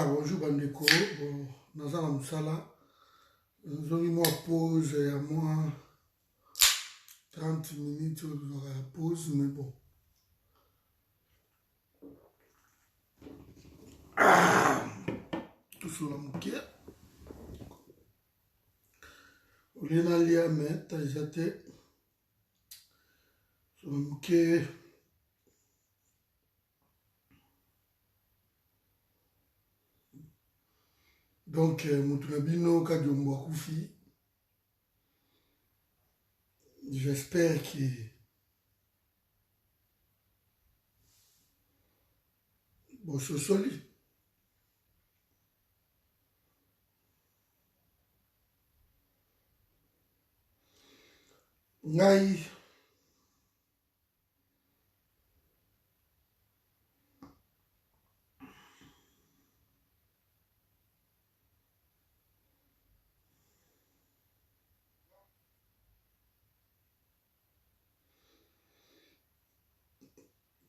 Bonjour Bandeko, bon, dans un musala, nous avons moi pause à moi 30 minutes de pause, mais bon. Tout sur la mouquette. Au lieu d'aller à mettre, j'étais sur la mouquette. Donc, Moutounabino Kadiombo Koufi, j'espère que bon, c'est solide. Ngai,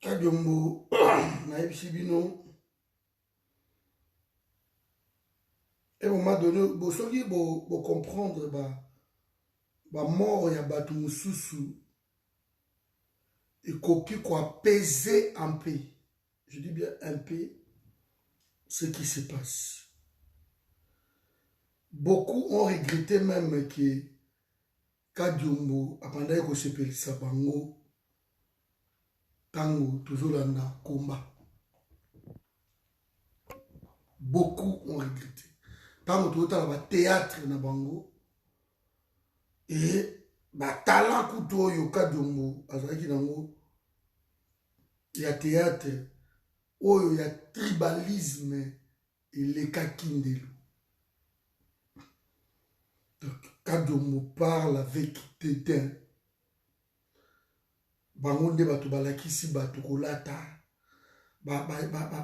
Kadiombo, Naïbsibino. Et on m'a donné, bon, ce qui faut comprendre, bah, mort, il y a battu Moussoussou, et coquille quoi, peser un peu. Je dis bien un peu, ce qui se passe. Beaucoup ont regretté même que Kadiombo, pendant que se pèle sa bango, tango, toujours là, na combat. Beaucoup ont regretté. Tango, tout le temps, théâtre na bango, et bah, talent couteau, yo Kadiombo, azaki nango, il y a théâtre, oh, il y a tribalisme, et les kakindelo. Kadiombo parle avec Tétin. Bangonde bato balakisi bato kolata. Ba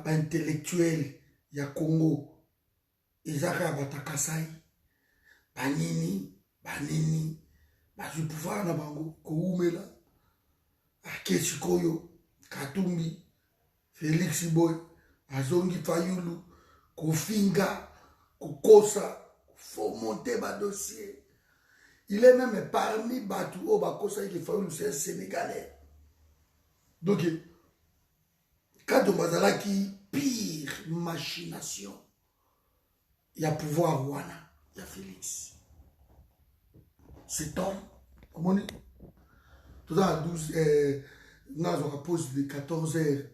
intellectuel ya Congo. Ezaka batakasai. Banini. Bazu pouvoir na bango. Koumela. Akechikoyo. Katumbi. Félix Boy. Azongi Fayulu. Kofinga. Kokosa. Faut monter bas dossier. Il est même parmi Batou au Bakosa qui fait le Sénégalais. Donc, quand on va qui pire machination, il y a pouvoir Wana, il y a Félix. Cet homme, comment on dit? Tout ça à 12, nous avons pause de 14h30,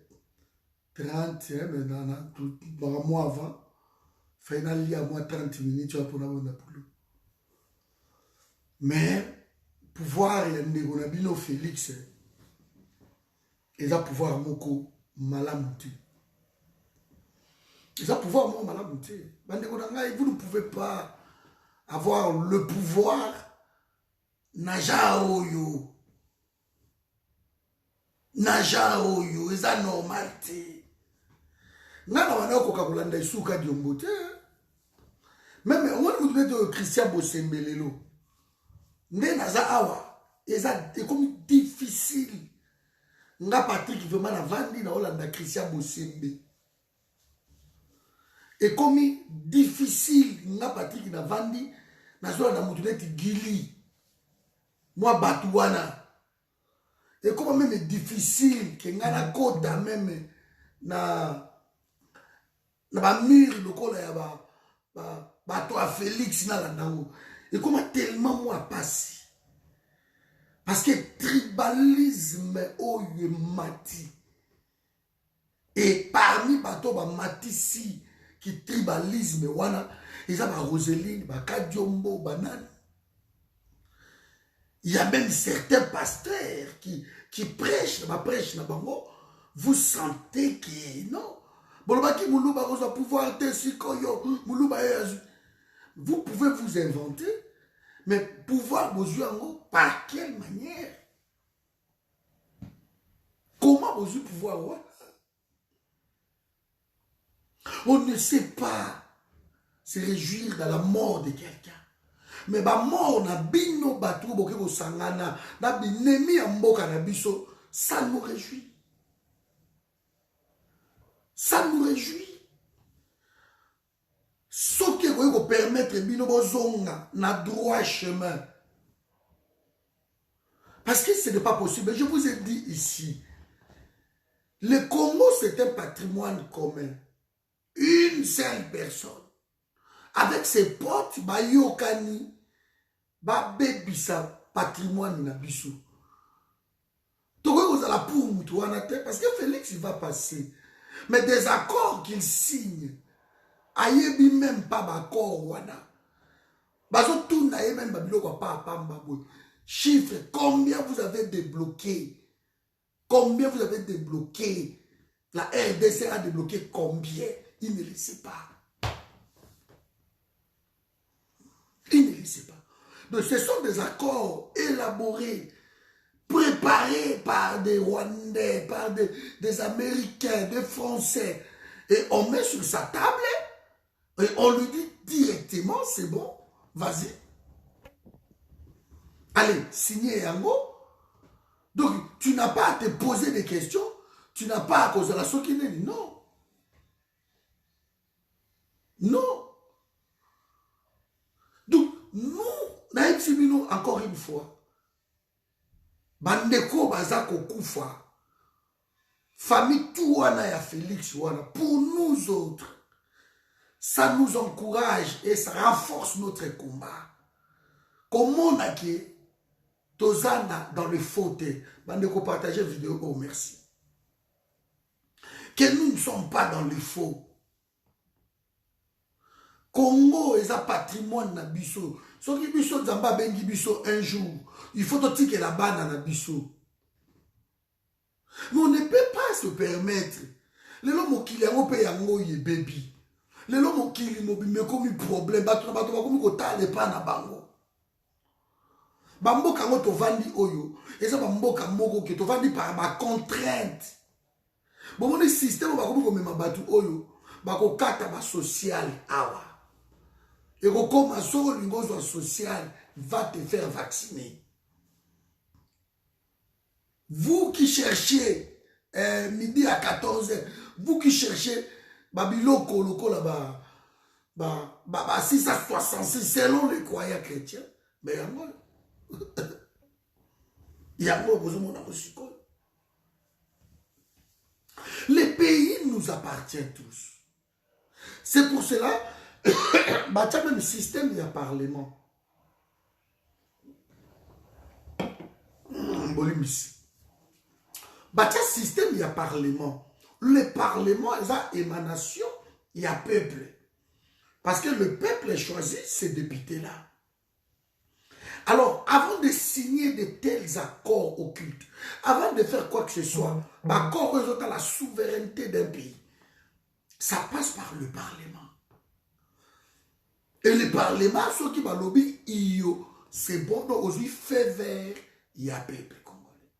mais dans un mois avant. Final, il y a moins 30 minutes, tu vas pour la poule. Mais, pouvoir, il y a Ndegonabino Félix, il y a pouvoir Moko Malamouti. Il y a pouvoir Moko Malamouti. Vous ne pouvez pas avoir le pouvoir Naja Oyo. Naja Oyo, c'est normal. Nana wana kokakolanda isuka Diombo te. Même on dit que Christian Bosembelelo. Nde naza awa, c'est comme difficile. Nga Patrick vraiment na vandi na Hollande Christian Bosembe. Et comme difficile, nga Patrick na vandi na zola na mutuneti Gili. Moi Batouana. Et comme même difficile que nga na kota même na ba mur le kola ya ba toi Félix na landango. Et comment tellement moi passé. Parce que tribalisme au mati. Et parmi bateau ba matisi qui tribalisme wana, ils ont ba Roseline, ba Kadiombo, banane. Il y a même certains pasteurs qui prêchent, na bango, vous sentez que non. Bolobaki Moulouba va pouvoir te sikoyo, Moulouba vous pouvez vous inventer, mais pouvoir vous jouer par quelle manière? Comment vous pouvoir voir? On ne sait pas se réjouir dans la mort de quelqu'un. Mais la mort na bino batu boke ko sangana na binemi ya mboka na biso, ça nous réjouit. Ça nous réjouit. vous permettre bino bozonga na droit chemin. Parce que ce n'est pas possible. Je vous ai dit ici, le Congo, c'est un patrimoine commun. Une seule personne. Avec ses potes, ba yokani, ba bebisa patrimoine na biso. Vous allez pour Moutouana, parce que Félix il va passer. Mais des accords qu'il signe, ayebi même pas d'accord wana. Bazo tout na même babilo pas pamba. Chiffre, combien vous avez débloqué? Combien vous avez débloqué? La RDC a débloqué combien? Il ne le sait pas. Il ne le sait pas. Donc ce sont des accords élaborés, préparés par des Rwandais, par des Américains, des Français. Et on met sur sa table et on lui dit directement, c'est bon, vas-y. Allez, signez Yango. Donc, tu n'as pas à te poser des questions. Tu n'as pas à causer la sokine. Non. Non. Donc, nous, naïbsibino, encore une fois, bandeko bazako kufa, famille tout wana ya Félix wana, pour nous autres, ça nous encourage et ça renforce notre combat. Comment on a qui Tozana dans le fauteuil. Bandeko partager vidéo. Oh, merci. Que nous ne sommes pas dans le faux. Congo est un patrimoine na biso. Ce qui biso zamba bengi biso un jour. Il faut aussi que la banane na biso. Mais on ne peut pas se permettre. Les gens qui ont payé un baby. Les gens qui ont commis problème. Bato comme kota le pas na bango. Bamboka ngo tovandi oyo eza bamboka moko ke tovandi par ma contrainte. Bon mon système ba ko mema batu oyo ba ko kata ba social awa. Et comme ma soro lingozo social va te faire vacciner. Vous qui cherchez midi à 14h, vous qui cherchez babiloko loko là ba 666 selon les croyants chrétiens, mais moi les pays nous appartiennent tous. C'est pour cela bah tu as même système il y a parlement. Bah tu as système il y a parlement. Le parlement est une émanation, il y a peuple. Parce que le peuple choisit ces députés là. Alors, avant de signer de tels accords occultes, avant de faire quoi que ce soit, accord à la souveraineté d'un pays, ça passe par le Parlement. Et le Parlement, ceux qui vont lobby, c'est bon, donc aujourd'hui, fait vert, il y a peuple congolais.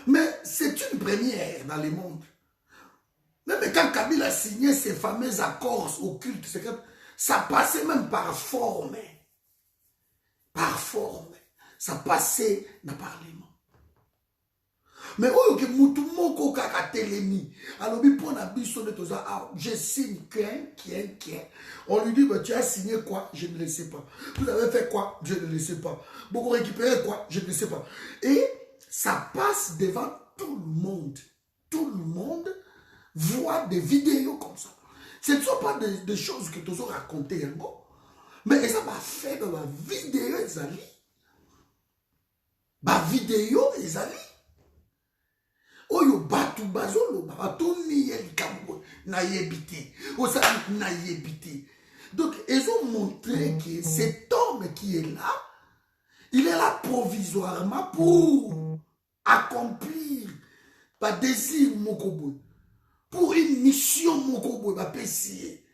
Mais c'est une première dans le monde. Même quand Kabila a signé ces fameux accords occultes, ça passait même par forme. Par forme, ça passait dans le Parlement. Mais où est-ce que Moutou Moko Kakatelemi? Alors, pour la biso de Toza, je signe qu'un. On lui dit, bah, tu as signé quoi? Je ne le sais pas. Vous avez fait quoi? Je ne le sais pas. Vous récupérez quoi? Je ne le sais pas. Et ça passe devant tout le monde. Tout le monde voit des vidéos comme ça. Ce ne sont pas des choses que Toza raconté encore. Mais ça m'a fait dans la vidéo ezali. Ma vidéo ezali. Oyo batu bazolo batu niye likambo na yebite. Osa na yebite. Donc ils ont montré que cet homme qui est là, il est là provisoirement pour accomplir par désir mokobo. Pour une mission mokobo ba pessier.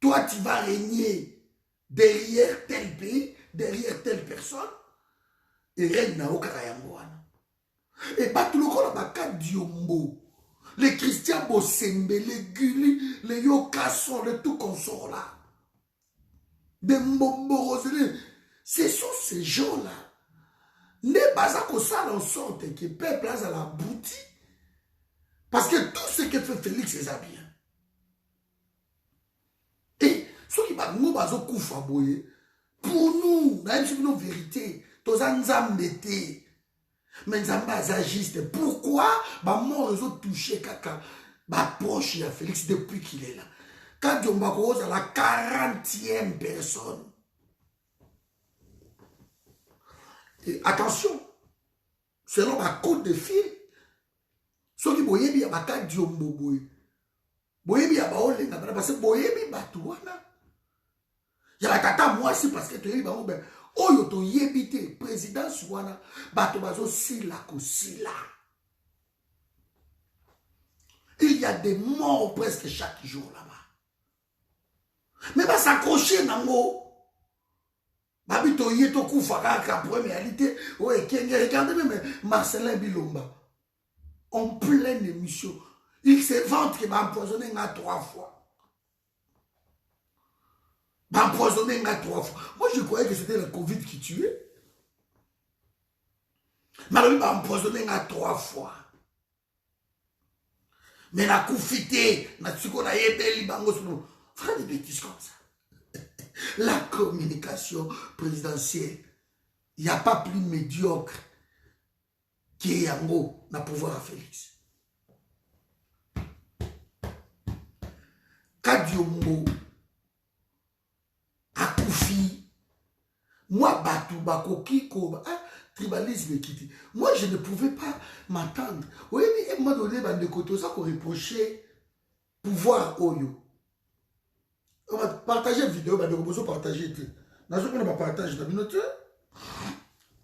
Toi tu vas régner derrière tel pays, derrière telle personne, et règne na okarayangoana. Et pas tout le monde a baka diombo. Les Christians Bosembe, les Guli, les Yokasson, les tout consorts là. Des Mbombo, ce sont ces gens-là. Ne pas à ça en sorte que le peuple a la boutique. Parce que tout ce que fait Félix, c'est ça bien. soki bango bazokufa boye pour nous nayebi soki no vérité toza nzambe te mais nzambe aza juste. Pourquoi bamort ezotouche kaka baproche ya Félix depuis qu'il est là? Quand Diomba Koza la 40e personne. Et attention, selon ma code de fil, ceux qui boyebi ya baka Diombo boye. Boyebi ya baolenga parce que boyebi batouana. Ya batata moi si parce que tu es bango ben oyo to yebite président wana bato bazo sila ko sila. Il y a des morts presque chaque jour là-bas. Mais va s'accrocher nango. Babito yeto kufa kaka pour réalité. Ouais, regardez même Marcelin Bilomba. En pleine émission. Il s'est vanté qu'il va empoisonner 3 fois. Va empoisonner 3 fois. Moi je croyais que c'était le Covid qui tuait. Mais il va empoisonner 3 fois. Mais la koufité, na tsiko na yebeli bango sino. Frère des bêtises comme ça. La communication présidentielle, il n'y a pas plus médiocre qui est en gros na pouvoir à Félix. Kadiombo akoufi. Moi Batou Bakoki ko tribalisme qui moi je ne pouvais pas m'attendre. Oui, mais à un moment donné, bande de côté, ça qu'on reprochait pouvoir Oyo. On va partager une vidéo, bande de côté, partager. Dans ce qu'on va partager,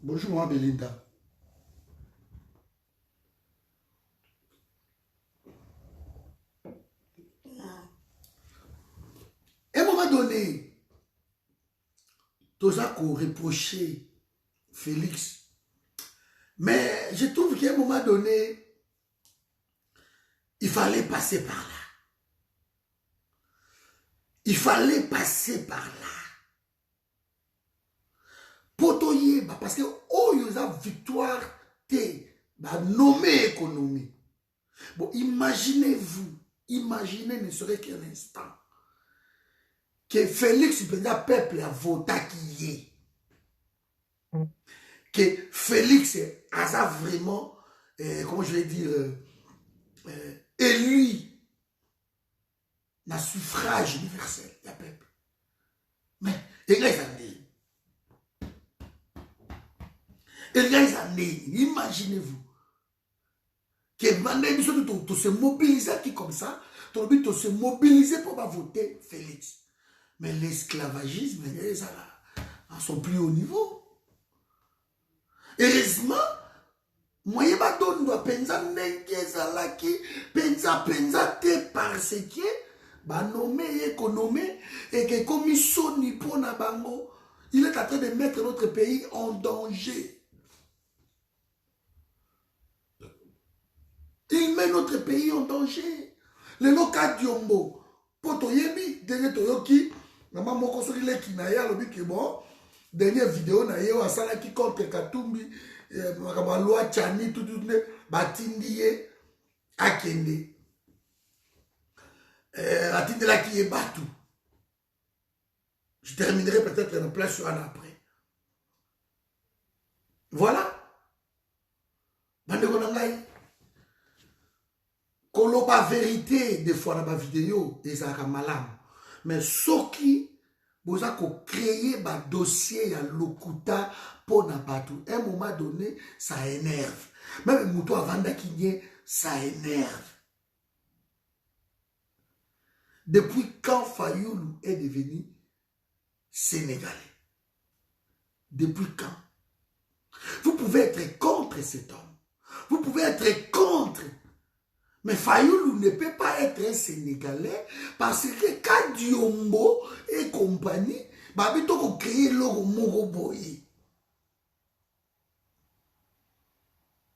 bonjour, moi Belinda. À un moment donné, tout ça qu'on reprochait Félix. Mais je trouve qu'à un moment donné, il fallait passer par là. Il fallait passer par là. Potoyer, parce que oh, il y a victoire, nommé économie. Bon, imaginez-vous, imaginez ne serait qu'un instant, que Félix, le peuple a voté qui est. Que Félix a vraiment, comment je vais dire, élu le suffrage universel, il y a peuple. Mais, imaginez-vous, que maintenant, tout se mobiliser qui comme ça, tout se mobiliser pour voter Félix. Mais l'esclavagisme, ils sont plus haut niveau. Heureusement, moi je dois pensa ndenge pensa te parce que ba nommé économie et que comme soni pour na bango, il est en train de mettre notre pays en danger. Il met notre pays en danger. Le local Diombo, poto yebi dernier toyoki, maman moko soki le kinaya lobi ke bon. Dernière vidéo na yo asala ki contre Katumbi makaba loi Tchani tout batindi ye akende atindi la ki e Batou. Je terminerai peut-être en place sur un après. Voilà. Bande konangai koloba vérité des fois dans ma vidéo ezaka malam mais soki vous avez créé un dossier à l'Okuta pour Nabatou. À un moment donné, ça énerve. Même Moutou avant d'Akigné, ça énerve. Depuis quand Fayoulou est devenu sénégalais? Depuis quand? Vous pouvez être contre cet homme. Vous pouvez être contre. Mais Fayoulou ne peut pas être un Sénégalais parce que quand Diombo et compagnie, ils ont créé leur Moroboye.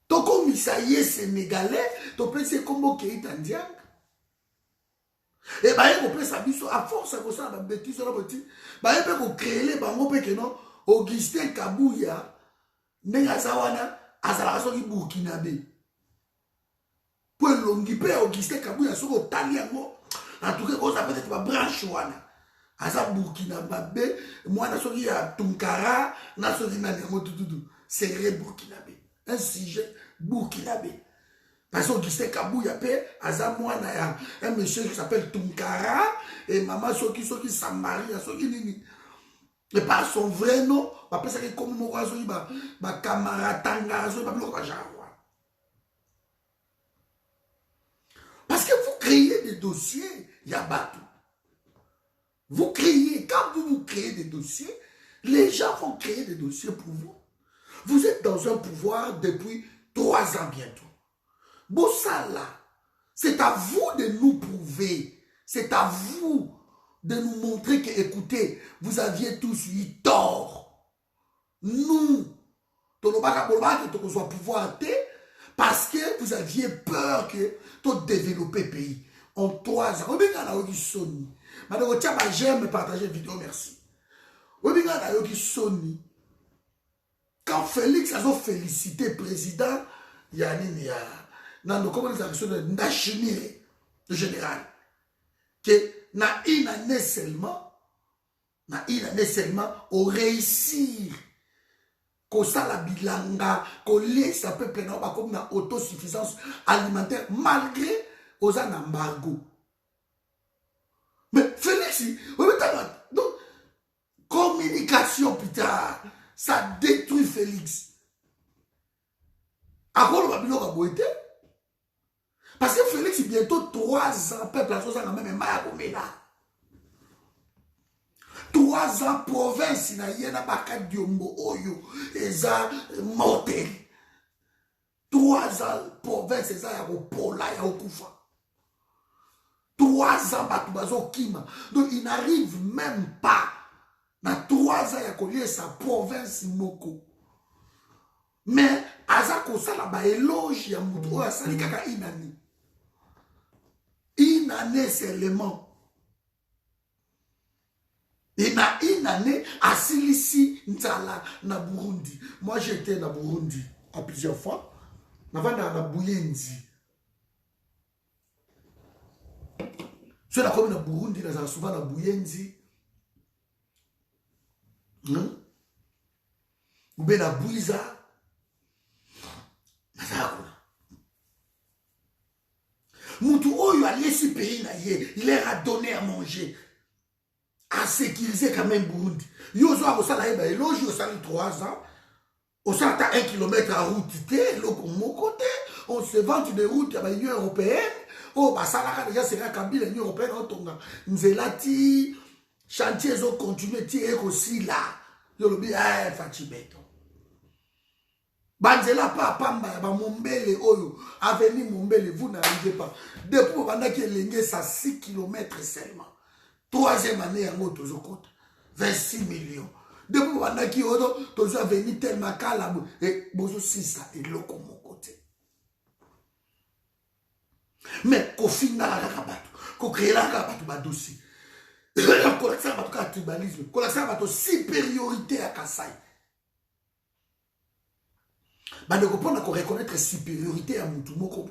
Donc, comme ça y est Sénégalais, tu peux se comme Kéit Andiang. Et bien, on peut s'habiller à force à ça, à bêtise, on peut créer les bango non Augustin Kabouya, Nengazawana, Azalaso Burkinabe. Pour l'ongi pe Augustin Kabouya sur Taliango, en tout cas, on s'appelle être ma branche wana. Aza Burkinabé, moi, na soki ya Tunkara, na soki na Nemo Tututu. C'est vrai Burkinabé. Un sujet Burkinabé. Parce que Augustin Kabou, il y a Aza moi, un monsieur qui s'appelle Tunkara, et maman soki Samaria, soki nini. Et par son vrai nom, après ça, comme moi, ma camarade Tanga, parce que vous créez des dossiers, il y a Batou. Vous créez, quand vous créez des dossiers, les gens vont créer des dossiers pour vous. Vous êtes dans un pouvoir depuis 3 ans bientôt. Bossala, c'est à vous de nous prouver, c'est à vous de nous montrer que, écoutez, vous aviez tous eu tort. Nous, qu'on soit pouvoir parce que vous aviez peur que tout développer le pays. En 3 ans, j'aime partager la vidéo, merci. Quand Félix a félicité le président, il y a le général, que na une année seulement, on réussit qu'on la bilanga, qu'on laisse un peu plein comme une autosuffisance alimentaire malgré aux embargo. Mais Félix, donc, communication putain, ça détruit Félix. À quoi le babylon a beau été? Parce que Félix, bientôt 3 ans, peuple à chose, même Maya Komena. 3 ans, province, il y a un Diombo, Oyo, et ça, mortel. 3 ans, province, et ça, il y a Pola, il y a Okufa. 3 ans, Batubazo Kima. Donc, il n'arrive même pas. Dans 3 ans, il y a collé sa province Moko. Mais, Azako Salaba éloge, il y a Moutou, à Salikaka Inani. Une année seulement. Et na une année, à Silisi, Nzala, na Burundi. Moi, j'étais na Burundi à plusieurs fois. Avant na Buyenzi. Je suis comme na Burundi, na souvent na Buyenzi. Ou bien na Buiza. Moutou Oyo a laissé pays il leur a donné à manger, à sécuriser quand même Burundi. Yozo a aussi la éloge, yo sali 3 ans, on s'entend 1 kilomètre à route, mon côté, on se vante des routes à l'Union européenne, oh bah ça là déjà c'est la Kabila l'Union européenne, on tombe, Nzelati, chantier ont continué, tirer aussi là, yo le bien Fatibeto. Banzela pas pamba ba Mombele oyo avenue Mombele vous n'arrivez pas depuis pendant que l'engé ça 6 km seulement 3e année en moto zokota 26 millions depuis pendant que odo tozo avenue tellement kala et bozo 6 et loko mon côté mais ko finga la kabatu ko créer la kabatu ba dossier ko la ça ba tribalisme ko la ça ba supériorité à Kasai. Bah, ne comprendre qu'on reconnaître la supériorité à Moutoumou Moko.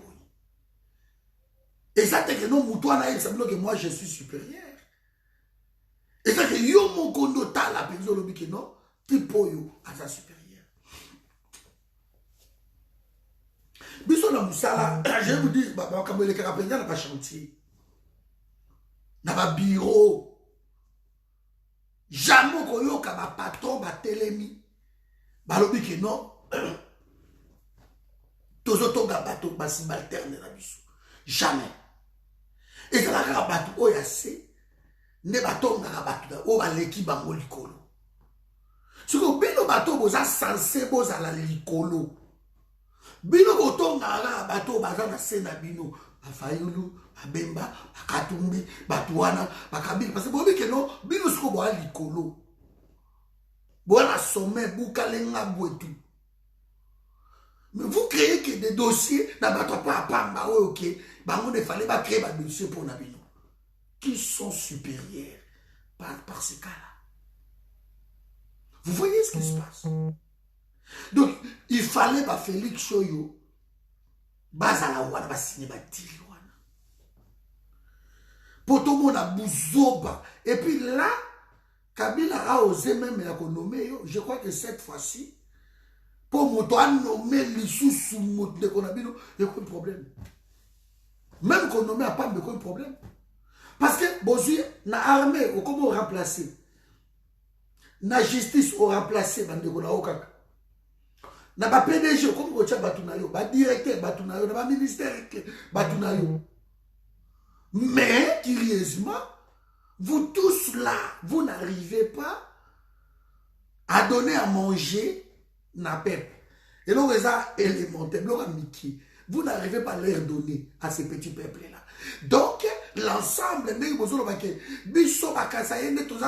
Et ça, c'est que non, Moutoua n'a pas que moi je suis supérieur. Et ça, que yo mon kondo ta la personne qui que non, tipo yo à sa supérieur. Biso na musala, je vais vous dire, quand les carapéniens n'a pas chantier, n'a pas bureau, jamais qu'on yo ka patron ba telemi, ba lobi que non. Tozotonga bateau basi balterne na biso jamais et ça la bateau oya se ne batonga bateau o baleki bango likolo siko bino bateau boza censé boza la likolo bino botonga bateau baza na se na bino afayulu abemba akatumbi batuana bakabili parce que bobi que non bino siko boa likolo boa sommet bukalenga bwetu. Mais vous créez que des dossiers, n'abattent pas à Pamba, ok, il ne fallait pas créer des dossiers pour Nabino, qui sont supérieurs par ces cas-là. Vous voyez ce qui se passe? Donc, il fallait que Félix Choyo, Bazala Wana, signer un deal. pour tout le monde a bouzoba. Et puis là, Kabila a osé même la nommer. Je crois que cette fois-ci, pour moi, nommer les sous de Konabino, il y a aucun problème. Même qu'on nomme à pas, il y a aucun problème. Parce que, bon, na armée, comment remplacer? Na justice, on remplacer, na ba PDG, comment on tient Batunayo, ba directeur Batunayo, na ba ministère Batunayo. Mais, curieusement, vous tous là, vous n'arrivez pas à donner à manger na peuple. Et donc, ça élémentaire, vous n'arrivez pas à leur donner à ces petits peuples-là. Donc, l'ensemble,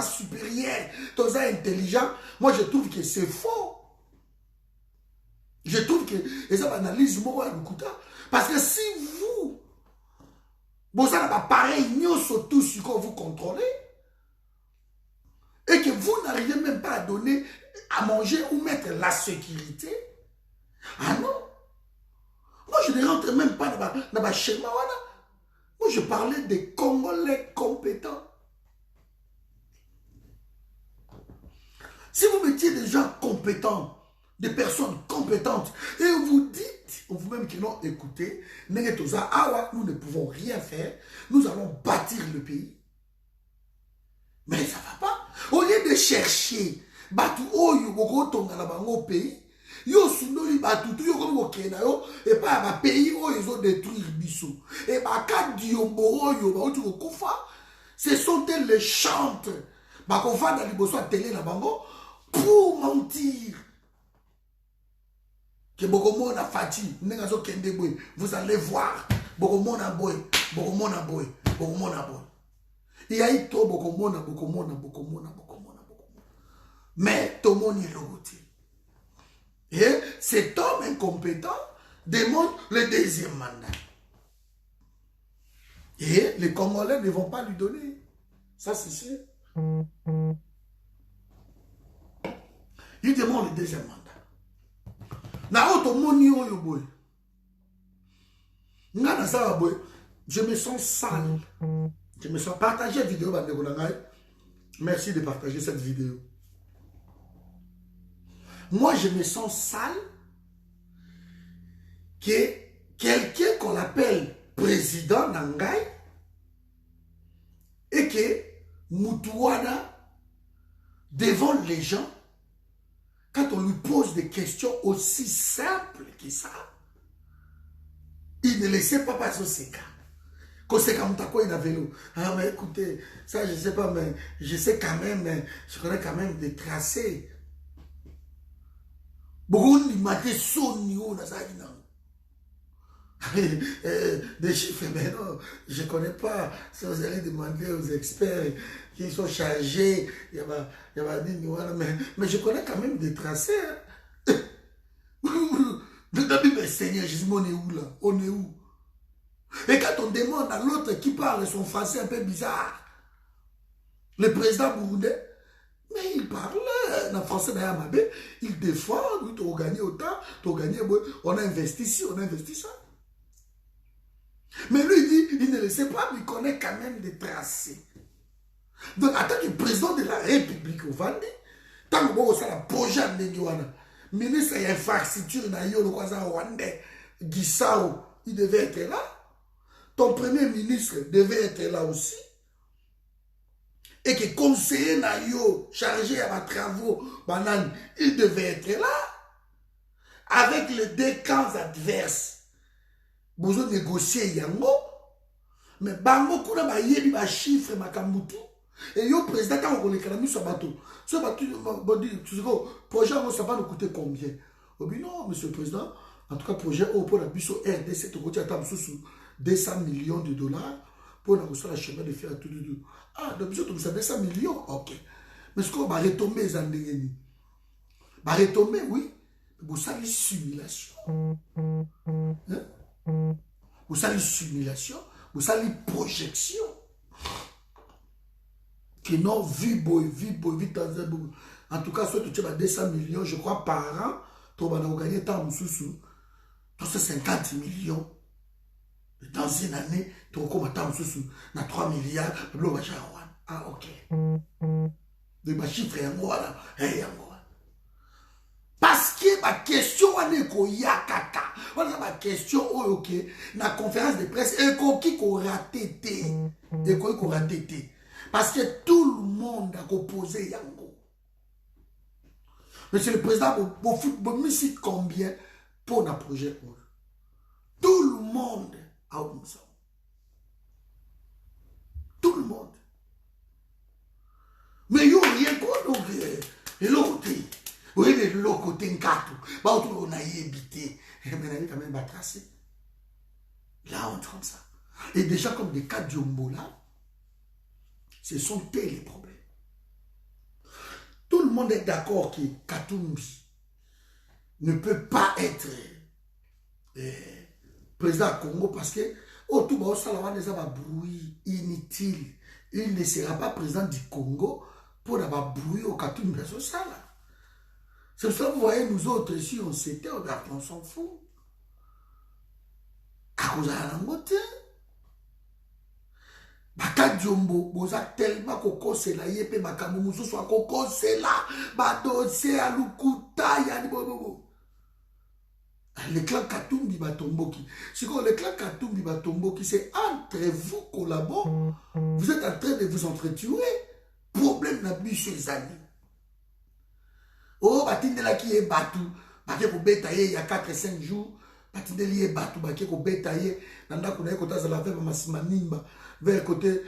supérieur, intelligent, moi je trouve que c'est faux. Je trouve que ça analyse parce que si vous avez pareil, nous surtout ce que vous contrôlez, et que vous n'arrivez même pas à donner à manger ou mettre la sécurité, ah non. Moi, je ne rentre même pas dans ma schéma. Moi, je parlais des Congolais compétents. Si vous mettiez des gens compétents, des personnes compétentes, et vous dites, vous-même qui l'ont écouté, nous ne pouvons rien faire, nous allons bâtir le pays. Mais ça ne va pas. Au lieu de chercher, au pays, yo sundoli batutu yo comme okena yo et pas ba pays où ils ont détruit biso et ba kadiombo yo ba utu kokufa ce sont elles les chantres ba kofa na liboso télé na bango pour mentir que bokomona fati nenga zo kende boy vous allez voir bokomona boy il y a eu trop bokomona mais tout le monde est l'autre. Et cet homme incompétent demande le deuxième mandat. Et les Congolais ne vont pas lui donner. Ça, c'est sûr. Il demande le deuxième mandat. Je me sens sale. Je me sens partagé la vidéo. Merci de partager cette vidéo. Moi, je me sens sale que quelqu'un qu'on appelle président Nangai et que Moutouana, devant les gens, quand on lui pose des questions aussi simples que ça, il ne laissait pas passer ses cas. Quand c'est comme ça, il a vélo. Ah, mais écoutez, ça, je ne sais pas, mais je sais quand même, je connais quand même des tracés. Beaucoup de maté son niveau dans sa vie. Des chiffres, mais non, je ne connais pas. Si vous allez demander aux experts qui sont chargés, il y a dit, mais je connais quand même des tracés. Le Seigneur Jésus, on est où là? On est où? Et quand on demande à l'autre qui parle son français un peu bizarre, le président burundais, mais il parle en français d'Ayamabé, il défend, oui, tu as gagné autant, tu as gagné, on a investi ici, on a investi ça. Mais lui, il dit, il ne le sait pas, mais il connaît quand même des tracés. Donc, en tant que président de la République au Vandi, tant que vous avez un projet de ministre de l'infrastructure, Guissao, il devait être là. Ton premier ministre devait être là aussi. Et que conseiller Nayo, chargé à mes travaux, banane, il devait être là. Avec les deux camps adverses. Vous avez négocié Yango. Mais Bango, kuna ba yebi ba chiffre makambutu. Et yo président, quand on a mis sur bateau. Ce bateau, tu sais quoi, projet, ça va nous coûter combien? Non, monsieur le président, en tout cas, projet, pour la bus au RDC, tu côté à table sous 200 millions de dollars pour la chemin de faire tout de deux. Ah, donc, tu as 200 millions, ok. Mais ce qu'on va retomber, les Andéni. Va retomber, oui. Vous avez simulation. Vous avez simulation. Vous avez projection. Qui n'ont vu, vite. En tout cas, soit tu as 200 millions, je crois, par an, tu vas gagner tant de sous. 50 millions. Dans une année, tu recommets tant sous na 3 milliards le va wana. Ah OK. De ma chiffre yango wana yango. Parce que ma question wana ko yakaka. Wana ma question OK na conférence de presse et ko raté té. Et ko raté té. Parce que tout le monde a opposé yango. Monsieur le président, vous me cite combien pour un projet? Tout le monde a opposé ça. Tout le monde. Mais il n'y a rien quoi donc. Et l'autre côté. Oui, mais l'autre côté, on a évité. Mais on a quand même tracé. Là, on trompe ça. Et déjà, comme des cas d'Yombo là, ce sont tels les problèmes. Tout le monde est d'accord que Katumbi ne peut pas être président du Congo parce que tout le monde a un bruit inutile. Il ne sera pas président du Congo pour avoir bruit au Katumbi. C'est ça là. C'est ça que vous voyez, nous autres ici, on s'était, on s'en fout. À cause de la moitié. Baka Diombo, boza tellement koko c'est là, yépe makamu musu soit koko c'est là, badosé à lukuta yani bobo. Le clan Katumbi Batomboki. Si le clan Katumbi Batomboki, c'est entre vous collaborez, vous êtes en train de vous entretuer. Problème n'a plus chez les amis. Oh, batindela qui est batu, baké ko betaye il y a 4-5 jours, batindela qui est batu, baké ko betaye, nanda kuna yeko taza la veba masimanimba. Vers le côté,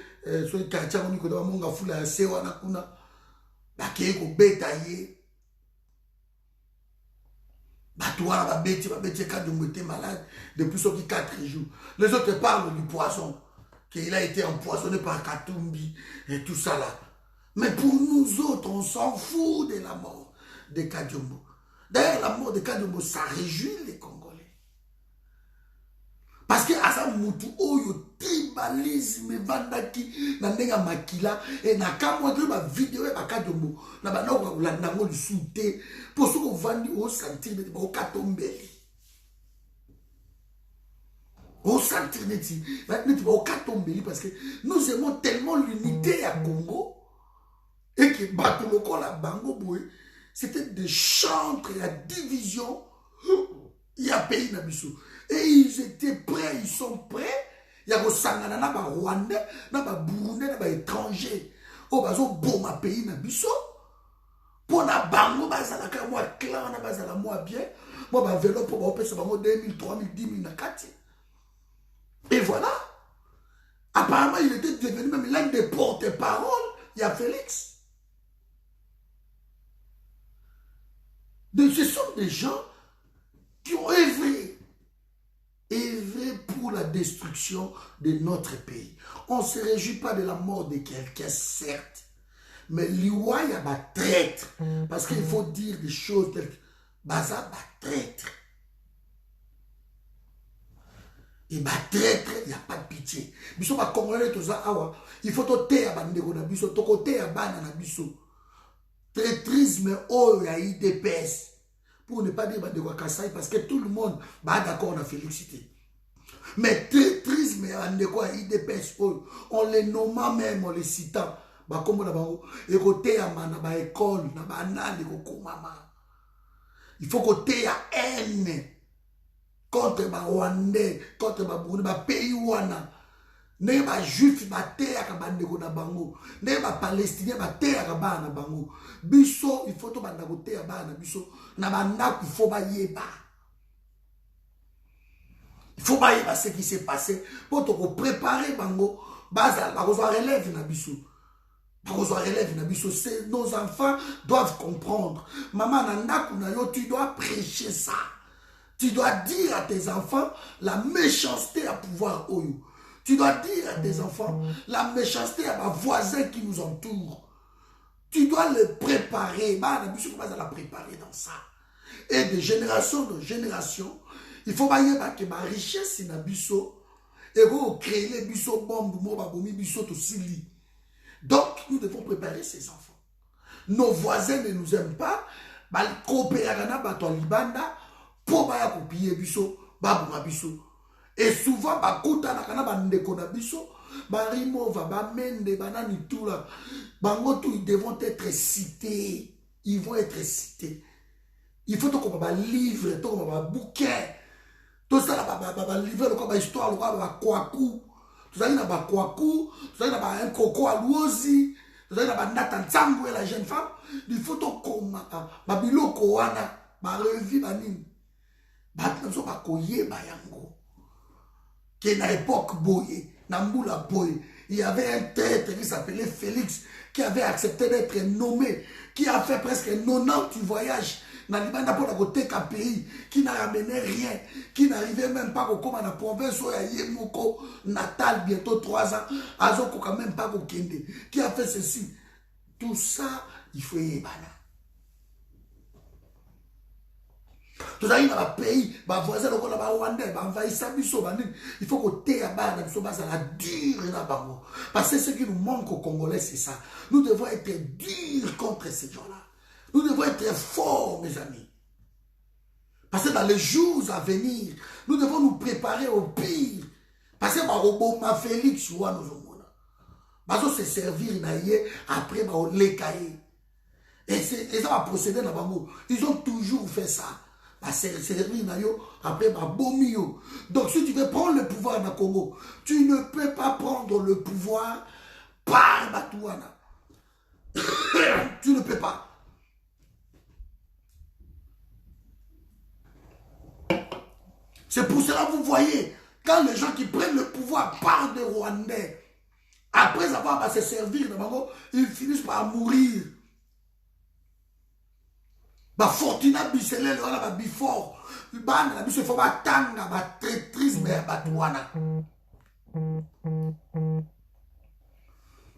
sur le quartier, on dit que dans mon gafou, la sewa na kuna, baké ko betaye. Batouara va bêter, quand on était malade, depuis 4 jours. Les autres parlent du poison, qu'il a été empoisonné par Katumbi et tout ça là. Mais pour nous autres, on s'en fout de la mort de Kadiombo. D'ailleurs, la mort de Kadiombo, ça réjouit les Congolais. Parce que à ça, mutu oyo tribalisme vandaki na ndenga makila et na kamwa de ma vidéo et Kadiombo na ba na la nango le souté pour ce qu'on vandi au sentir de ba okatombeli. Au sentir neti, ba neti ba okatombeli parce que nous aimons tellement l'unité à Congo et que batuloko la bango boy, c'était des chantres la division il y a pays na biso. Et ils étaient prêts, ils sont prêts. Il y a des Sangana, na ba Rwandais, na ba Burundais, na ba étrangers. Oh, bazo bon ma pays na biso. Pour na bango, bazala ka moi clan, na bazala moi bien. Moi ba vélo pour ba opesa bango 2000, 3000, 10 000 na kati. Et voilà. Apparemment, il était devenu même l'un des porte-paroles. Il y a Félix. Donc, ce sont des gens qui ont œuvré pour la destruction de notre pays. On ne se réjouit pas de la mort de quelqu'un, certes, mais l'Iwa y a un traître. Parce qu'il faut dire des choses telles que Baza va traître. Et bah traître, il n'y a pas de pitié. Biso ba Congolais tout ça, il faut te à bandeko na biso, to côté à bana na biso. Traîtrisme oh ya IDPS. Pour ne pas dire bandeko Kasai parce que tout le monde va d'accord na félicité. Mais traîtrisme ya bandeko IDPS on les nommant même, on les citant. Ba comme na bango et côté à mana ba école na ba nande ko mama. Il faut côté à haine. Contre les Rwandais, contre les Burundais, les pays wana, les Juifs, les terres à bandeko na bango, les Palestiniens, les terres à bana bango. Biso, il faut to bandako terre à bana biso, na bandako il faut ba yeba. Il faut ba yeba ce qui s'est passé pour te préparer bango, bazal, ba reçoit relève na biso. Ba reçoit relève na biso, nos enfants doivent comprendre. Maman nandako na yo, tu dois prêcher ça. Tu dois dire à tes enfants la méchanceté à pouvoir oyo. Tu dois dire à tes enfants la méchanceté à ma voisin qui nous entoure. Tu dois le préparer. Bah, on va la préparer dans ça. Et de génération en génération, il faut que ma richesse na biso et vous créer les biso bombes, biso to sili. Donc, nous devons préparer ces enfants. Nos voisins ne nous aiment pas. Bah, coopérer avec Libanda. Pour baya copier biso, babuma biso. Et souvent, bakuta na kana bandeko na biso, barimova, bamende, banani tout là. Bangoto, ils devront être cités. Ils vont être cités. Il faut qu'on va livre, qu'on va bouquin. Tout ça, va livrer comme histoire, va kwaku. Tout ça, il y a un kwaku. Tout ça, il y a un coco à l'ouosi. Tout ça, il y a un natanzango et la jeune femme. Il faut qu'on va biloko wana, va revi, va nini. Batanzo ba koye ba yango. Qui na époque boye, na mbula boye, il y avait un tête qui s'appelait Félix, qui avait accepté d'être nommé, qui a fait presque 90 voyages dans Libanda pour la côté d'un pays, qui n'a ramené rien, qui n'arrivait même pas comme dans la province où il y a Yemoko, Natal, bientôt 3 ans, Azoko quand même pas au Kende, qui a fait ceci. Tout ça, il faut y aller. Tout ça, il y a un pays, les voisins, les Rwandais, il faut que tu aies la dure. Parce que ce qui nous manque aux Congolais, c'est ça. Nous devons être durs contre ces gens-là. Nous devons être forts, mes amis. Parce que dans les jours à venir, nous devons nous préparer au pire. Parce que ma Félix, nous devons se servir après les cahiers. Et ça va procéder dans le ils ont toujours fait ça. Après donc si tu veux prendre le pouvoir dans le Congo, tu ne peux pas prendre le pouvoir par Batouana. Tu ne peux pas. C'est pour cela que vous voyez, quand les gens qui prennent le pouvoir par des Rwandais, après avoir se servir dans le Congo, ils finissent par mourir. Fortuna Bisselel, wala bifort. Bana na biso faut batanga ba traîtrise mais batwana.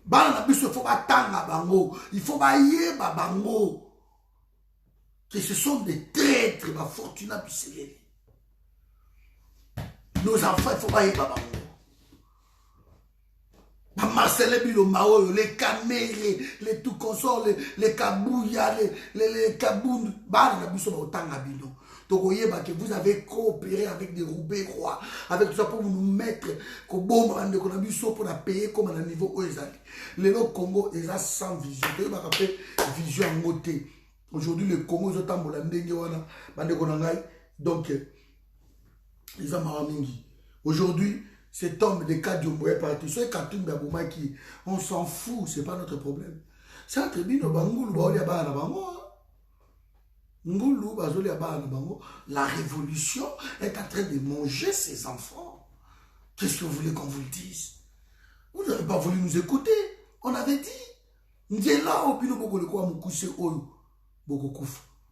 Bana na biso faut batanga bango. Il faut bayeba bango. Que ce sont des traîtres, ba Fortuna Bisselel. Nos enfants, il faut bayeba bango. Marcel Bilomao, les Camérés, les tout consorts, les Kabouya, les Kaboun, que vous avez coopéré avec des Roubaix rois, avec tout ça pour nous mettre pour payer comme à un niveau où ils allaient. Les Congo, ils ont sans vision. Vision en moté. Aujourd'hui, le Congo, ils ont donc, ils ont maramingi. Aujourd'hui, cet homme de Kadiombo est parti. Ce Katumbi Abouma qui, on s'en fout, ce n'est pas notre problème. C'est un tribune, la révolution est en train de manger ses enfants. Qu'est-ce que vous voulez qu'on vous le dise? Vous n'avez pas voulu nous écouter. On avait dit.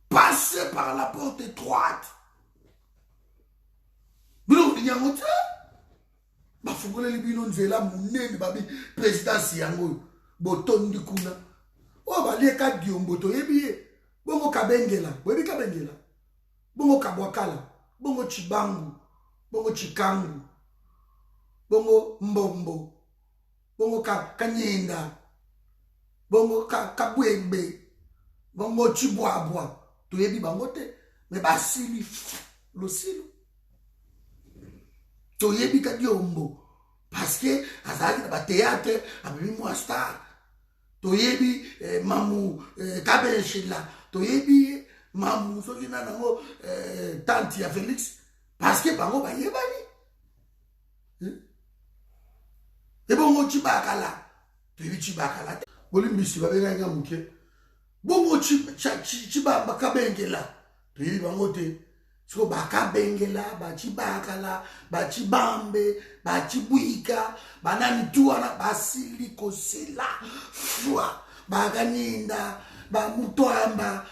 Passez par la porte étroite. Bafungole libino nzela munene babi présidence yango botondi kuna o baleka diombo to yebiye bongo kabengela webi kabengela bongo kabwakala bongo chibangu bongo chikangu bongo mbombo bongo kanyenda bongo kabwembe bongo chibwabwa to yebi bango te me basili losilo toyebi kadiombo parce que azali na théâtre abimi moi star toyebi mamu kabeshila toyebi mamu soki na nango tante ya Félix parce que bango bayebani et bongo chibakala toyebi chibakala bolimbisi babenganga muke bongo chibamba kabengela toyebi bango te. So bakabengela, bachibakala, bachibambe, bachibwika, banani tuana, basiliko sila, fwa, baganinda, bamutoamba,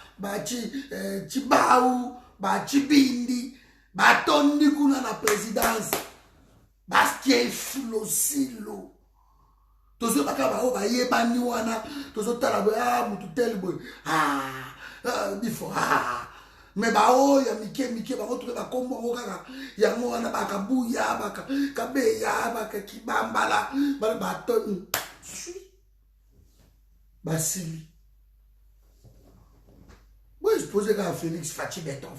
chibau, bachibindi, batondi kuna na présidence, baskie fulosilo. Tozo bakaba o bayebani wana, tozo tala mutu telbo. Bifo mais bao ya mike ba retrouver ba kombo kaka ya mwana ba kabuya ba kabeya ba kibambala ba ton basili. Oui, je posais à Félix Fachi Béton.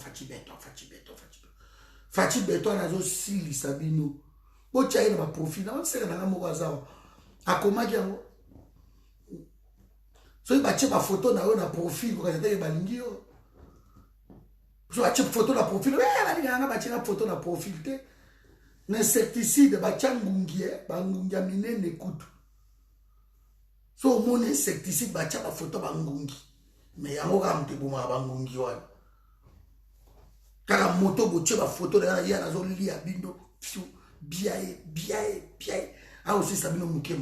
Fati Beton nazo sili sabino. Bocha ina ba profil na nseka na ngamo kazawa. Akomaki yango. So il bache ba photo na yo na profil ko kazate ba lingio. So bache photo na profil. La linga bache na photo na profil te. Insecticide bacha ngungie, ba ngungia minene kutu. So mon insecticide bacha ba photo ba ngungi. Mais yango ka mtebuma ba ngungi wana. Kaka moto boche ba photo na ya na zo lia bindo. Biaye. Ah aussi sabino muke.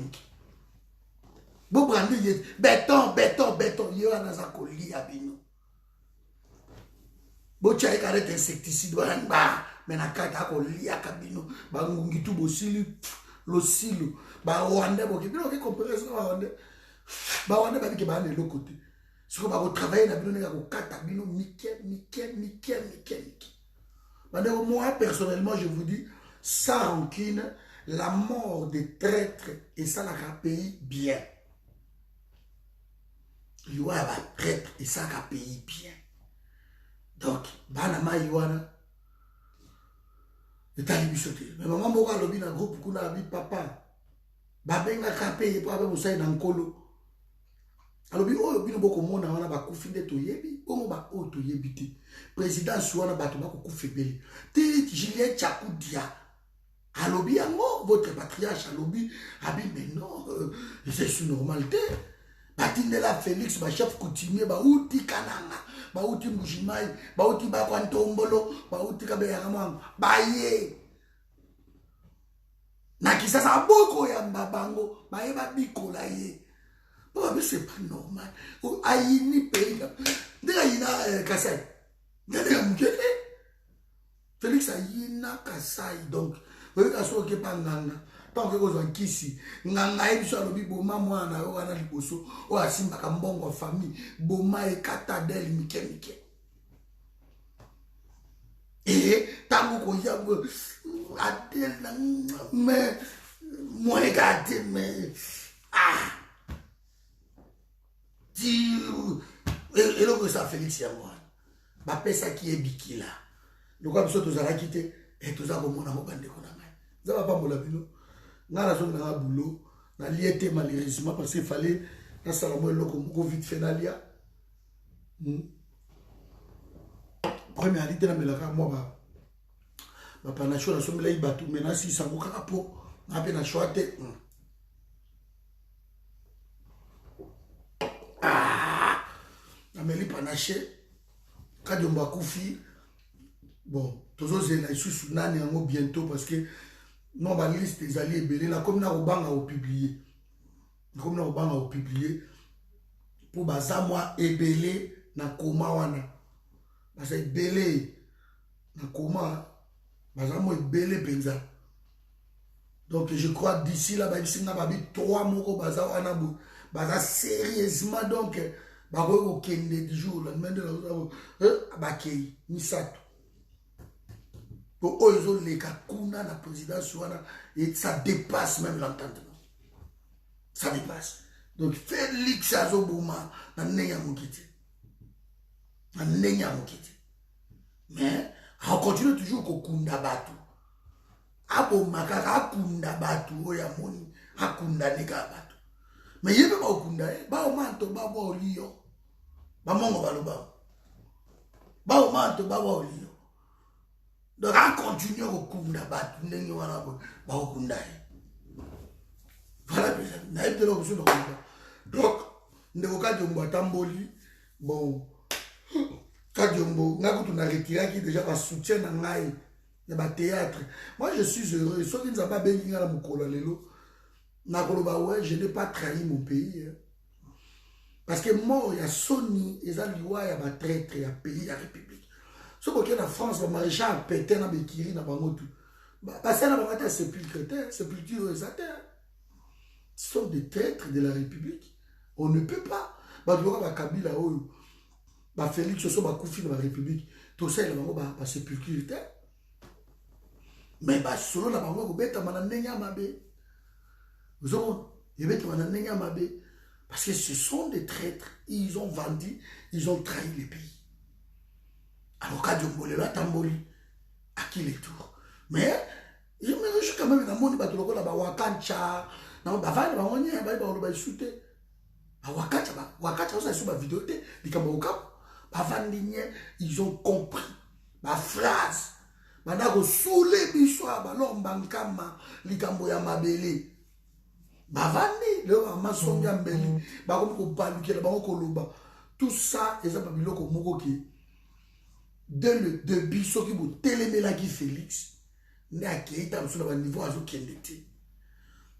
Bo brandi ye béton yo na za ko lia bino. Bo chai karete insecticide ba mena kata ko lia kabino ba ngungi tu bosili lo silo ba wande bo ki bino ke comparer ça ba wande ba ki ba ne lo côté. Ce qu'on va travailler na bino ne ko kata bino mike. Moi personnellement je vous dis sans rancune, la mort des traîtres et ça la pays bien. Il y a un traître et ça la pays bien. Donc, banama yuana. Et t'as dit sauter. Mais maman moka lobi na groupe kuna abi papa. Babenga kapé pour avoir musai na nkolo. Alobi oyo bino boko mona wana ba kufinde to yebi. Ongo ba o to yebi te. Président suana bato ba ko kufebeli. Te Julien Tchakoudia. Alobi yango votre patriarche alobi abi mais non c'est sous normalité. Batindela Félix ba chef coutumier ba uti kananga ba uti mujimai ba uti ba kwantombolo ba uti kabeyaka mwangu ba ye na kisasa boko ya mbabango ba ye ba bikola ye ba c'est pas normal ayini pays ndeka yina Kasai ndeka mukele Félix ayina Kasai donc oyo kaso ke panganga tant que vous en kisi nganga ebiso alobi boma mwana o wana liboso o asimba ka mbongo famille boma e kata del mike et tango ko ya adel na mais moi gâté mais ti et le ça Félix ya moi ba pesa ki ebikila lokwa biso tozala kite et tozala komona mobande kona ngai zaba pambola bino ngala zo na boulot na liete malheureusement parce qu'il fallait na salamo eloko moko vite fait na lia premier alite na melaka moi ba panacho na somela ibatu mena si sango kaka po na pe na choate na meli panache kadiomba kufi bon tozozela isusu nani yango bientôt parce que non ba liste des alliés belé na comme na obanga au publier pour baza moi ebelé na koma wana baza ebelé na koma baza moi ebelé penza donc je crois d'ici là ba ici na ba bi 3 moko baza wana baza sérieusement donc ba ko kende du jour la demain de la ba kei misato pour eux les kakuna la présidence et ça dépasse même l'entendement. Ça dépasse. Donc Félix Azoboma na nenya mukiti. Mais on continue toujours ko kunda batu. Abo makaka kunda batu oya moni akunda nika batu. Mais yebe ba kunda ba o manto ba bo liyo. Ba mongo baloba. Ba o manto ba bo liyo. Donc, on continue au Kunda Bat, voilà, donc, nous avons Tamboli, bon, Kadiombo, nous avons retiré qui déjà va soutien dans le théâtre. Moi, je suis heureux. Sauf qu'ils n'ont pas béni à la Moukola Lelo. Je n'ai pas trahi mon pays. Parce que moi, il y a Sony, il y a Liwa, il y a traître, il y a pays, il y a République. Ce qui est en France, le maréchal a pété dans les Kiri, dans les Bangotou. Parce que dans les sépulture, ce sont des traîtres de la République. On ne peut pas. Kabila, Félix, ce sont Koufi dans la République. Tout ça, il y a sépulture. Mais selon la Bango, vous êtes parce que ce sont des traîtres. Ils ont vendu, ils ont trahi le pays. Alors, Kadiombo, le Tamboli, à qui les tours. Mais je me réjouis quand même dans le monde battre la wakancha na ba vale ba onye ba ba shooter ba wakancha ça sur ma vidéo te likamba okap ba vandinye ils ont compris ma phrase banda ko soule biso ba lomba nkama likambo ya mabele ba vandi le ma songa mbeli ba ko palukela ba ko loba tout ça et ça ba biloko moko ki de biso ki bo telemela ki Félix n'a qui sur le niveau à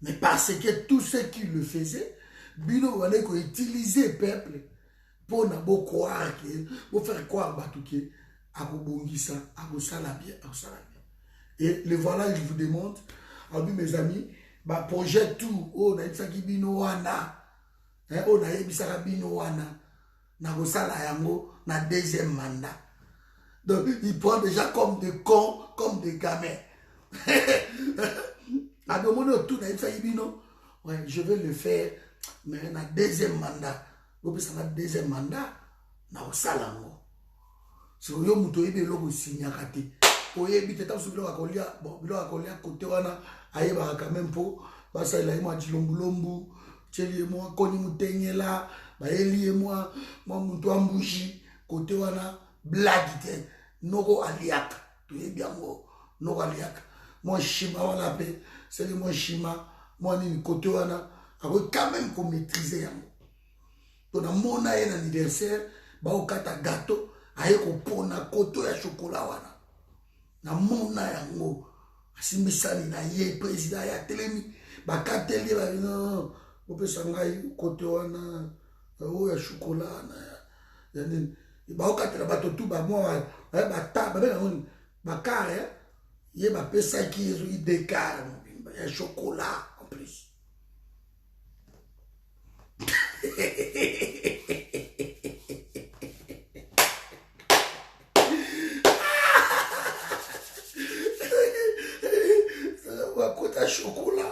mais parce que tous ceux qui le faisaient, Bino allait utiliser le peuple pour ne pas croire que, pour faire croire que à Bongisa, à Salabia, à Salabia. Et le voilà, je vous demande, mes amis, bah projet tout, on a dit Bino wana, on a dit Bino wana, na Gosala yango, na deuxième mandat. Donc ils prennent déjà comme des cons, comme des gamins. Ouais, je vais le faire, mais na deuxième mandat. Na deuxième mandat, na osalango. Si vous avez muto ebe logo signakate. Oye bite tam subilo akolia, bon bilo akolia côté wana ayeba quand même po basa ila mo chilombu, cheli mo koni mutengela, ba eli mo muto ambushi côté wana blague te. Noko aliaka. Tu es bien mo noko aliaka. Moi shima wala pe, c'est moi shima, moi ni côté wana, ako quand même qu'on maîtriser yango. Donc na mona un anniversaire, ba okata gâteau, aye ko pona koto ya chocolat wana. Na mona yango, asimisani na ye président ya telemi, ba kateli ba non, ope sangai koto wana, o ya chocolat na ya nini. Ba okata bato tout ba moi, ba ta ba ben ba kare. Il y a des gens qui ont des cartes, il y a chocolat en plus. Ça va coûter chocolat.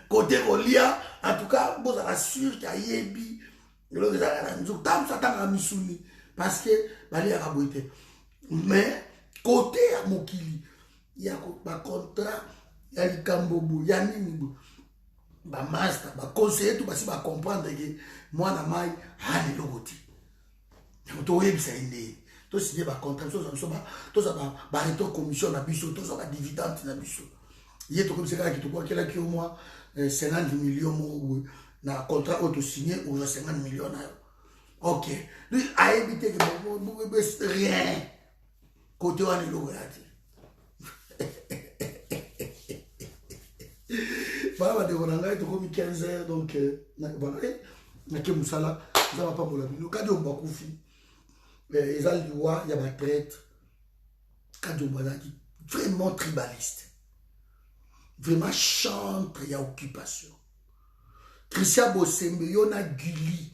Côté Rolia, en tout cas, vous assure qu'il y a Yebi, parce que Bali a rabouté. Mais côté à Mokili, il y a un contrat, il y a le Kambobo, il y a un master, un conseiller, tout parce qu'il va comprendre que moi, na mai, il y a le côté. Donc, il y a une tout signé un contrat, tout ça, il commission, tout ça, dividende, il y a tout comme c'est là qui te croit qu'il y a au moins 50 millions na contrat auto-signé ou 50 millions. Ok. Lui a évité que rien. Côté on est voilà, on a comme 15 heures, donc voilà. Ça va pas pour la vie. Quand on va couper, ils ont le droit, il y a ma traite. Quand on va vraiment tribaliste. Vraiment chantre, il y a occupation. Tricia Bosembe, Yona Guli,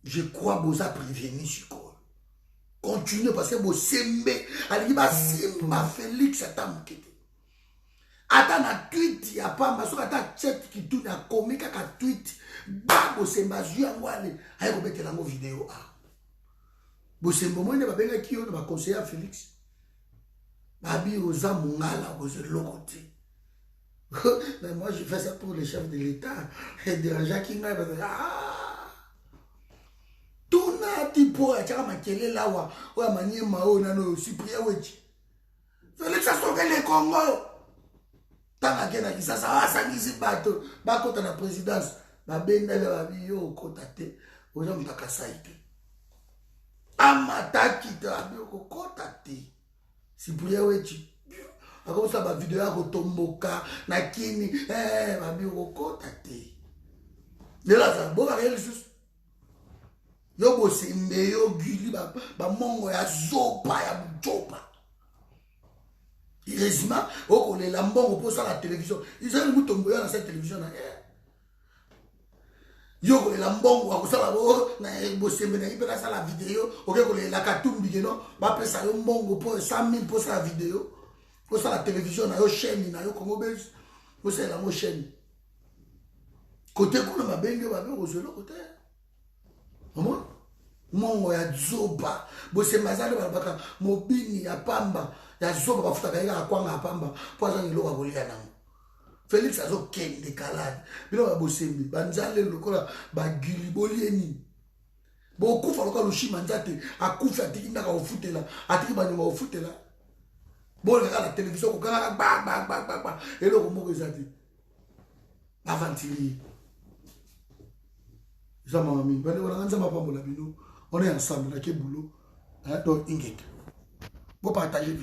je crois que vous avez prévenu sur quoi. Continuez parce que Bosembe, Aliba Simba Félix, ça t'a manqué. Attends, na tweet, il n'y a pas, parce que attends, chat qui tourne à comique, à tweet, bah, Bosembe, je vais aller, aïe, vous mettez la vidéo. Bosembe, moi, je vais bien qui on va conseiller à Félix. Babi, aux amungala, aux locotés. Mais moi je fais ça pour les chefs de l'État et de Jacques Nga. Tout n'a dit pour être maquillé là où à manier Mao nano Cyprien Wechi. Félix a sauvé les Congo. Tant que ça va s'amuser bateau. Bako dans la présidence. Ma benne la bio kotate. Aux gens takasaite. Amataki te abio kotate. Cyprien Wechi. Comme ça, ma vidéo a retomboka, nakini, ma bio kotate. Mais là, ça, bon, rien juste. Yo bosse, mais yo guli, ba mongo ya zopa, ya bujopa. Heureusement, on est là, on pose ça à la télévision. Ils ont nous tombé dans cette télévision. Yo ko la mbongo akusala bo na bosse, mais il peut ça la vidéo. Ok, ko la katumbi non, ba pesa yo mbongo pour 100 000 pour sa vidéo. ça la télévision na yo chaîne na yo Congo Belge ça la mo chaîne côté kuna mabenge babe ozelo côté maman mongo ya zoba bose mazalo balabaka mobini ya pamba ya zoba bafuta kaika akwanga pamba poza ngiloka kolia nango Félix azokende kalade bilo babosembi banzale lokola bagili bolieni bokufa lokola lushima nzate akufa atiki ndaka ofutela atiki banyuma ofutela bola kala télévision ko kala ba eloko moko ezati avantili zama mami bale wala nzama pambola bino on est ensemble na ke boulot hein donc ingeke vous partagez